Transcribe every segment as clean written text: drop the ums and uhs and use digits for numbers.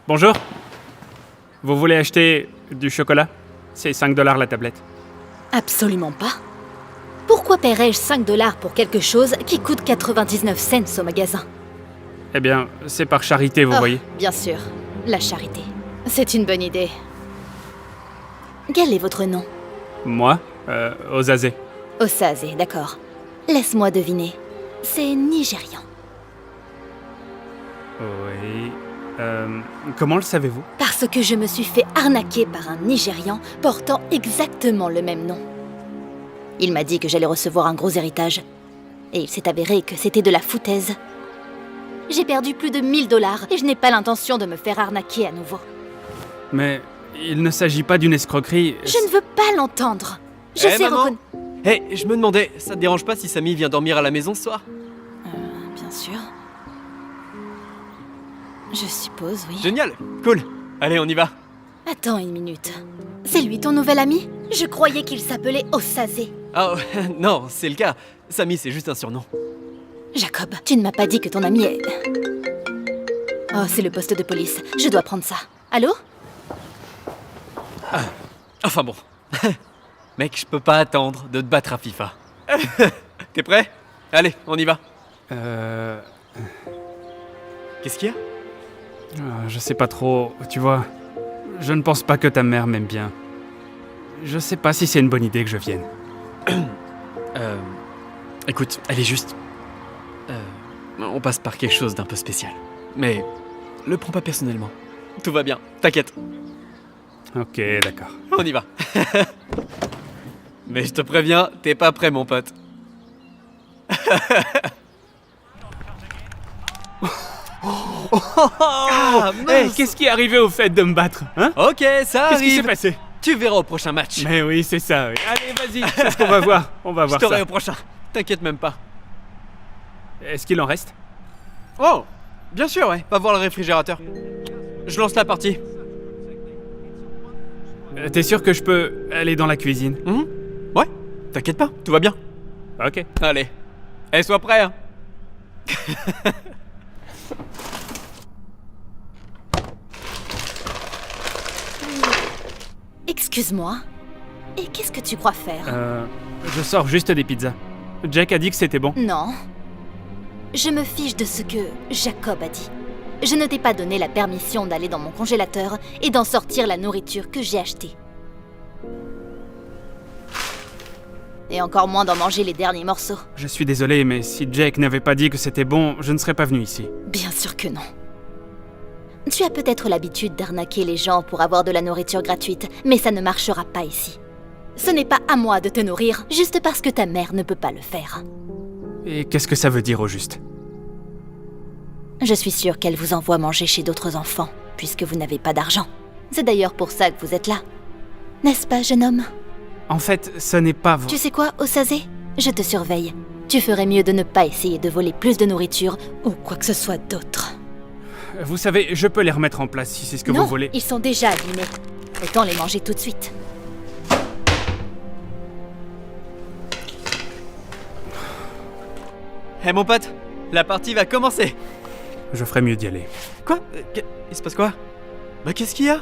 Bonjour. Vous voulez acheter du chocolat? C'est 5 $ la tablette. Absolument pas. Pourquoi paierais-je 5 $ pour quelque chose qui coûte 99 cents au magasin? Eh bien, c'est par charité, vous voyez. Bien sûr, la charité. C'est une bonne idée. Quel est votre nom? Moi, Osazé. Osazé, d'accord. Laisse-moi deviner. C'est nigérian. Oui. Comment le savez-vous? Parce que je me suis fait arnaquer par un Nigérian portant exactement le même nom. Il m'a dit que j'allais recevoir un gros héritage. Et il s'est avéré que c'était de la foutaise. J'ai perdu plus de 1000 $ et je n'ai pas l'intention de me faire arnaquer à nouveau. Mais il ne s'agit pas d'une escroquerie. Je ne veux pas l'entendre. Je sais maman reconnaître... Hé, je me demandais, ça te dérange pas si Samy vient dormir à la maison ce soir? Bien sûr. Je suppose, oui. Génial, cool. Allez, on y va. Attends une minute. C'est lui ton nouvel ami? Je croyais qu'il s'appelait Osazé. Oh, non, c'est le cas. Samy, c'est juste un surnom. Jacob, tu ne m'as pas dit que ton ami est... Oh, c'est le poste de police. Je dois prendre ça. Allô? Enfin bon. Mec, je peux pas attendre de te battre à FIFA. T'es prêt? Allez, on y va. Qu'est-ce qu'il y a? Je sais pas trop. Tu vois, je ne pense pas que ta mère m'aime bien. Je sais pas si c'est une bonne idée que je vienne. Écoute, elle est juste... on passe par quelque chose d'un peu spécial. Mais le prends pas personnellement. Tout va bien, t'inquiète. Ok, d'accord. On y va. Mais je te préviens, t'es pas prêt, mon pote. Ah, mince. Qu'est-ce qui est arrivé au fait de me battre, hein? Ok, ça Qu'est-ce qui s'est arrive. passé? Tu verras au prochain match. Mais oui, c'est ça. Oui. Allez, vas-y, c'est ce qu'on va voir. On va Je voir t'aurai ça. au prochain. T'inquiète même pas. Est-ce qu'il en reste? Oh, bien sûr, ouais. Va voir le réfrigérateur. Je lance la partie. T'es sûr que je peux aller dans la cuisine? Ouais, t'inquiète pas, tout va bien. Ok. Allez. Et sois prêt, hein. Excuse-moi. Et qu'est-ce que tu crois faire? Je sors juste des pizzas. Jack a dit que c'était bon. Non. Je me fiche de ce que Jacob a dit. Je ne t'ai pas donné la permission d'aller dans mon congélateur et d'en sortir la nourriture que j'ai achetée. Et encore moins d'en manger les derniers morceaux. Je suis désolé, mais si Jack n'avait pas dit que c'était bon, je ne serais pas venu ici. Bien sûr que non. Tu as peut-être l'habitude d'arnaquer les gens pour avoir de la nourriture gratuite, mais ça ne marchera pas ici. Ce n'est pas à moi de te nourrir, juste parce que ta mère ne peut pas le faire. Et qu'est-ce que ça veut dire au juste? Je suis sûre qu'elle vous envoie manger chez d'autres enfants, puisque vous n'avez pas d'argent. C'est d'ailleurs pour ça que vous êtes là. N'est-ce pas, jeune homme? En fait, ce n'est pas Tu sais quoi, Osazé? Je te surveille. Tu ferais mieux de ne pas essayer de voler plus de nourriture, ou quoi que ce soit d'autre. Vous savez, je peux les remettre en place si c'est ce que Non, vous voulez. ils sont déjà abîmés. Autant les manger tout de suite. Hé, mon pote, la partie va commencer. Je ferais mieux d'y aller. Quoi? Il se passe quoi? Bah, qu'est-ce qu'il y a?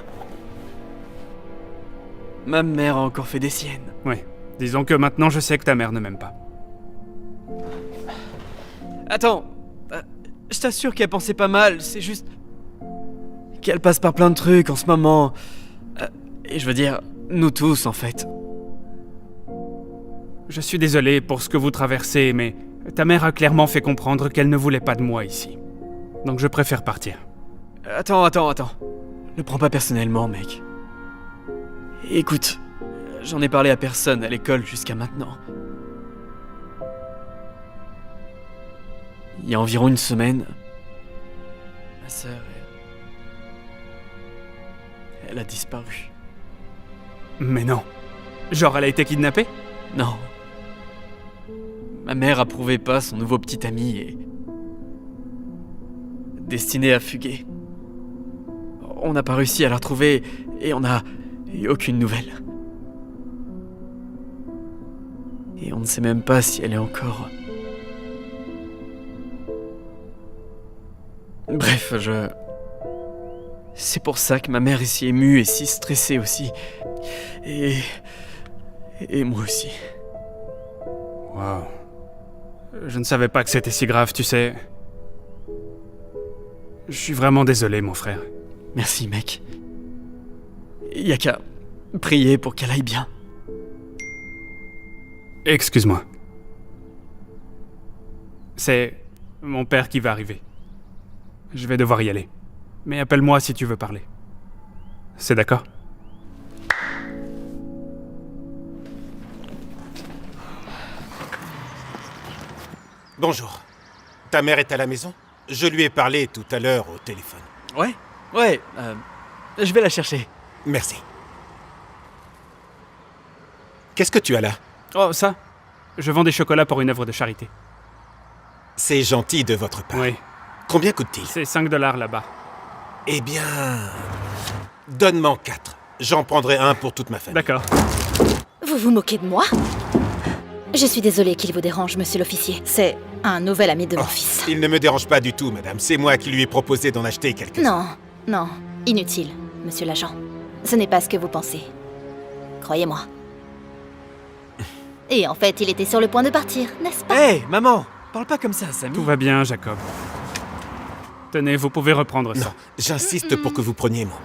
Ma mère a encore fait des siennes. Ouais. Disons que maintenant je sais que ta mère ne m'aime pas. Attends, je t'assure qu'elle pensait pas mal, c'est juste... qu'elle passe par plein de trucs en ce moment. Et je veux dire, nous tous en fait. Je suis désolé pour ce que vous traversez, mais ta mère a clairement fait comprendre qu'elle ne voulait pas de moi ici. Donc je préfère partir. Attends. Ne prends pas personnellement, mec. Écoute, j'en ai parlé à personne à l'école jusqu'à maintenant. Il y a environ une semaine, ma sœur, elle a disparu. Mais non. Genre elle a été kidnappée? Non. Ma mère approuvait pas son nouveau petit ami et... destiné à fuguer. On n'a pas réussi à la retrouver et on n'a eu aucune nouvelle. Et on ne sait même pas si elle est encore... Bref, C'est pour ça que ma mère est si émue et si stressée aussi. Et moi aussi. Waouh. Je ne savais pas que c'était si grave, tu sais. Je suis vraiment désolé, mon frère. Merci, mec. Y a qu'à prier pour qu'elle aille bien. Excuse-moi. C'est mon père qui va arriver. Je vais devoir y aller. Mais appelle-moi si tu veux parler. C'est d'accord? Bonjour. Ta mère est à la maison? Je lui ai parlé tout à l'heure au téléphone. Ouais, je vais la chercher. Merci. Qu'est-ce que tu as là? Oh, ça? Je vends des chocolats pour une œuvre de charité. C'est gentil de votre part. Oui, Combien coûte-t-il? c'est 5 $ là-bas. Eh bien... Donne-m'en 4. J'en prendrai un pour toute ma famille. D'accord. Vous vous moquez de moi? Je suis désolée qu'il vous dérange, monsieur l'officier. C'est un nouvel ami de mon Oh, fils. il ne me dérange pas du tout, madame. C'est moi qui lui ai proposé d'en acheter quelques-uns. Non, inutile, monsieur l'agent. Ce n'est pas ce que vous pensez. Croyez-moi. Et en fait, il était sur le point de partir, n'est-ce pas? Hé, maman! Parle pas comme ça, Samy. Tout va bien, Jacob. Tenez, vous pouvez reprendre ça. Non, j'insiste pour que vous preniez mon...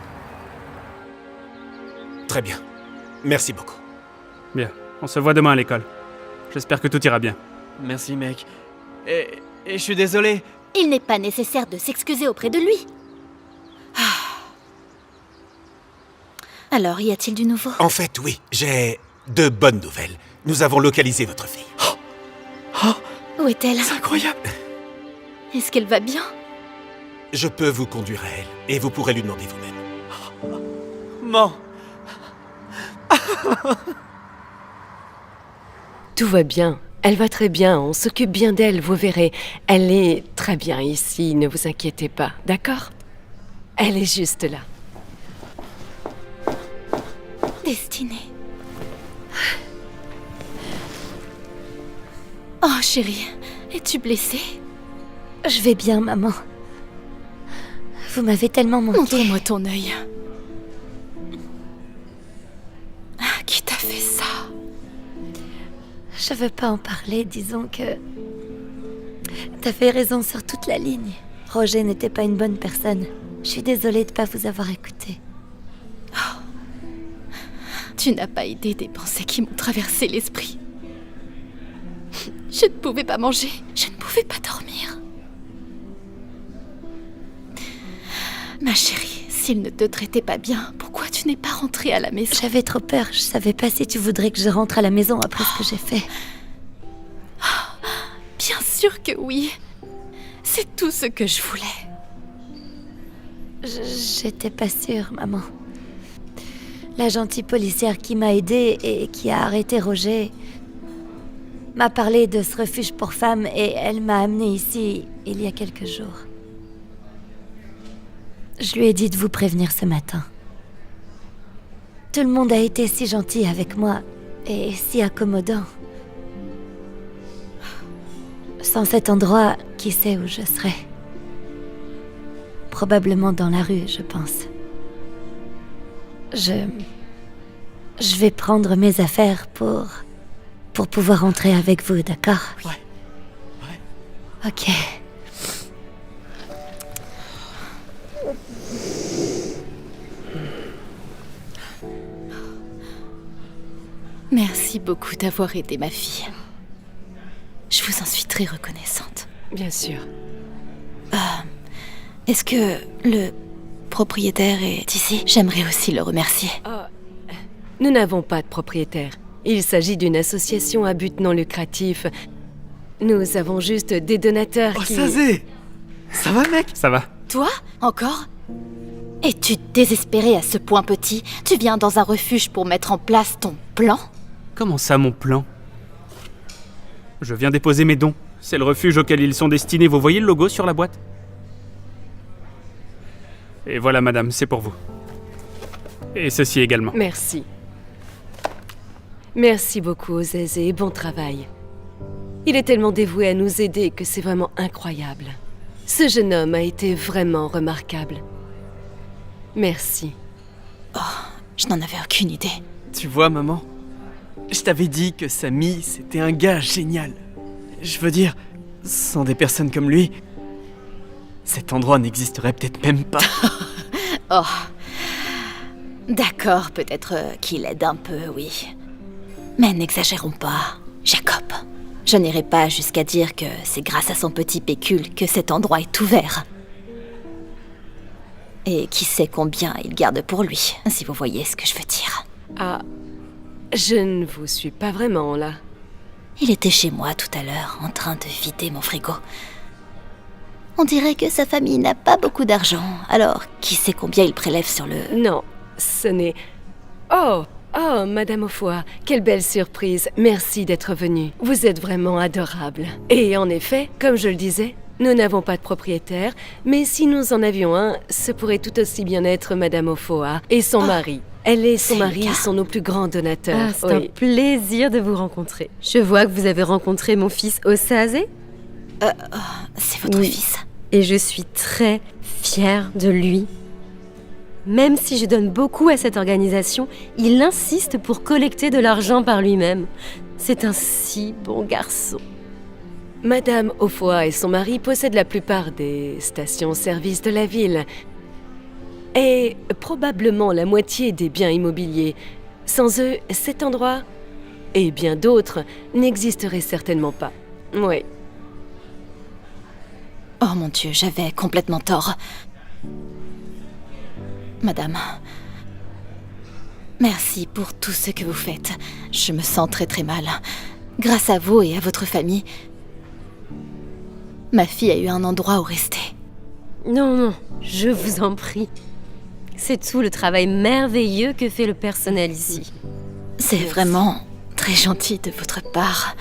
Très bien. Merci beaucoup. Bien, on se voit demain à l'école. J'espère que tout ira bien. Merci, mec. Et je suis désolé. Il n'est pas nécessaire de s'excuser auprès de lui. Ah. Alors, y a-t-il du nouveau? En fait, oui, j'ai de bonnes nouvelles. Nous avons localisé votre fille. Où est-elle? C'est incroyable. Est-ce qu'elle va bien? Je peux vous conduire à elle, et vous pourrez lui demander vous-même. Maman. Tout va bien. Elle va très bien. On s'occupe bien d'elle, vous verrez. Elle est très bien ici, ne vous inquiétez pas, d'accord? Elle est juste là. Destinée. Oh, chérie, es-tu blessée? Je vais bien, maman. Vous m'avez tellement manqué. Montre-moi ton œil. Ah, qui t'a fait ça? Je veux pas en parler, disons que... T'avais raison sur toute la ligne. Roger n'était pas une bonne personne. Je suis désolée de pas vous avoir écouté. Tu n'as pas idée des pensées qui m'ont traversé l'esprit. Je ne pouvais pas manger, je ne pouvais pas dormir. Ma chérie, s'il ne te traitait pas bien, pourquoi tu n'es pas rentrée à la maison? J'avais trop peur, je savais pas si tu voudrais que je rentre à la maison après ce que j'ai fait. Bien sûr que oui. C'est tout ce que je voulais. J'étais pas sûre, maman. La gentille policière qui m'a aidée et qui a arrêté Roger m'a parlé de ce refuge pour femmes et elle m'a amenée ici il y a quelques jours. Je lui ai dit de vous prévenir ce matin. Tout le monde a été si gentil avec moi et si accommodant. Sans cet endroit, qui sait où je serais? Probablement dans la rue, je pense. Je vais prendre mes affaires pour pouvoir rentrer avec vous, d'accord? Ouais. Ok. Merci beaucoup d'avoir aidé ma fille. Je vous en suis très reconnaissante. Bien sûr. Est-ce que le propriétaire est ici? J'aimerais aussi le remercier. Nous n'avons pas de propriétaire. Il s'agit d'une association à but non lucratif. Nous avons juste des donateurs Oh, qui... Sazé! Ça va, mec? Ça va? Toi? Encore? Es-tu désespéré à ce point, petit? Tu viens dans un refuge pour mettre en place ton plan? Comment ça, mon plan? Je viens déposer mes dons. C'est le refuge auquel ils sont destinés. Vous voyez le logo sur la boîte? Et voilà, madame, c'est pour vous. Et ceci également. Merci. Merci beaucoup, Zézé, et bon travail. Il est tellement dévoué à nous aider que c'est vraiment incroyable. Ce jeune homme a été vraiment remarquable. Merci. Je n'en avais aucune idée. Tu vois, maman, je t'avais dit que Samy, c'était un gars génial. Je veux dire, sans des personnes comme lui, cet endroit n'existerait peut-être même pas. Oh. D'accord, peut-être qu'il aide un peu, oui. Mais n'exagérons pas, Jacob. Je n'irai pas jusqu'à dire que c'est grâce à son petit pécule que cet endroit est ouvert. Et qui sait combien il garde pour lui, si vous voyez ce que je veux dire. Ah, je ne vous suis pas vraiment là. Il était chez moi tout à l'heure, en train de vider mon frigo. On dirait que sa famille n'a pas beaucoup d'argent, alors qui sait combien il prélève sur le... Non, ce n'est... Oh, Madame Aufoy, quelle belle surprise. Merci d'être venue. Vous êtes vraiment adorable. Et en effet, comme je le disais, nous n'avons pas de propriétaire, mais si nous en avions un, ce pourrait tout aussi bien être Madame Aufoy et son mari. Elle et son c'est mari le cas. sont nos plus grands donateurs. Ah, c'est un plaisir de vous rencontrer. Je vois que vous avez rencontré mon fils Osaze C'est votre Oui. fils. et je suis très fière de lui. Même si je donne beaucoup à cette organisation, il insiste pour collecter de l'argent par lui-même. C'est un si bon garçon. Madame Aufoy et son mari possèdent la plupart des stations-service de la ville. Et probablement la moitié des biens immobiliers. Sans eux, cet endroit, et bien d'autres, n'existerait certainement pas. Oui. Oh mon Dieu, j'avais complètement tort. Madame, merci pour tout ce que vous faites. Je me sens très très mal. Grâce à vous et à votre famille, ma fille a eu un endroit où rester. Non, je vous en prie. C'est tout le travail merveilleux que fait le personnel ici. C'est vraiment très gentil de votre part.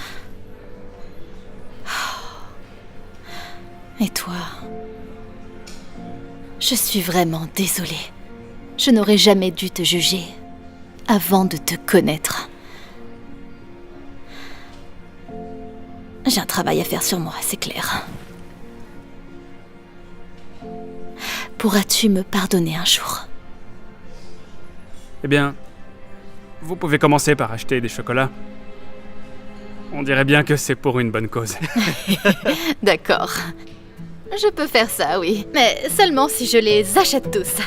Et toi? Je suis vraiment désolée. Je n'aurais jamais dû te juger avant de te connaître. J'ai un travail à faire sur moi, c'est clair. Pourras-tu me pardonner un jour? Eh bien, vous pouvez commencer par acheter des chocolats. On dirait bien que c'est pour une bonne cause. D'accord. Je peux faire ça, oui. Mais seulement si je les achète tous.